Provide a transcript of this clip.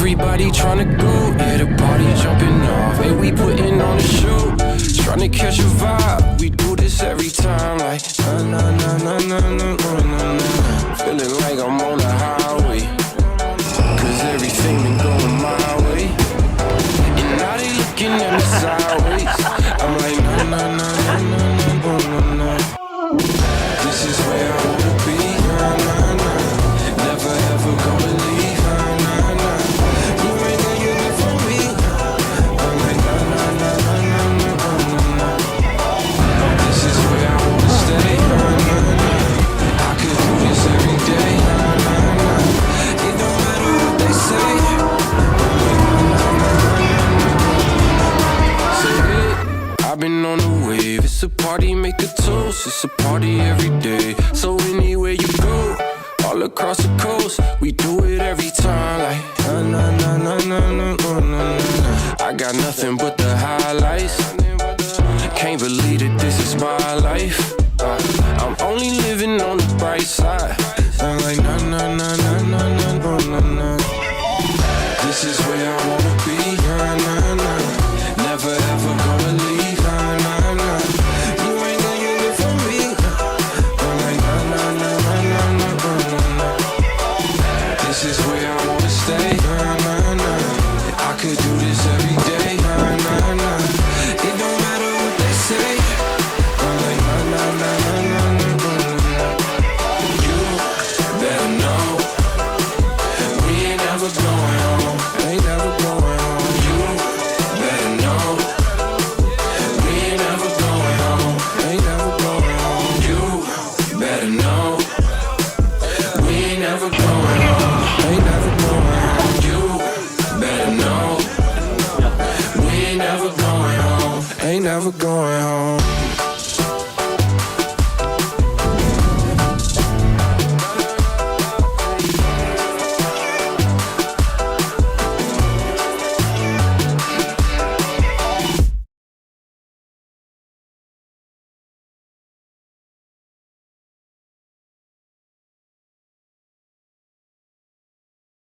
Everybody tryna go, yeah, the party jumping off. Hey, we putting on a show, tryna catch a vibe. We do this every time, like na na na na na na na na na. Feeling like I'm on the highway, cause everything been going my way. And now they looking at me sideways. I'm like na na na na na na na na. This is where I wanna be, na na na. Never ever gonna leave, na na na. You ain't gonna get it from me. I'm like na na na na na na na na. This is where I wanna stay, na na na. I could do this every day, na na na. It don't matter what they say. I've been on the wave, it's a party, make a toast. It's a party every day, so anywhere you go, all across the coast, we do it every time, like na na na na na na na na. I got nothing but the highlights, can't believe that this is my life. I'm only living on the bright side. I'm like na na na na na na na na. This is where I wanna be, na na na. Never ever gonna leave, na na na. You ain't gonna get it from me. I'm like na na na na na na na na. This is where I wanna stay, na na na. I could do this every day, na na na. It don't matter what they say. I'm like na na na na na na na. You better know we ain't never going home. Ain't never going home. You better know we ain't never going home. Ain't never going home. You better know we ain't never going home. Ain't never going home. You better know we ain't never going home. Ain't never going home.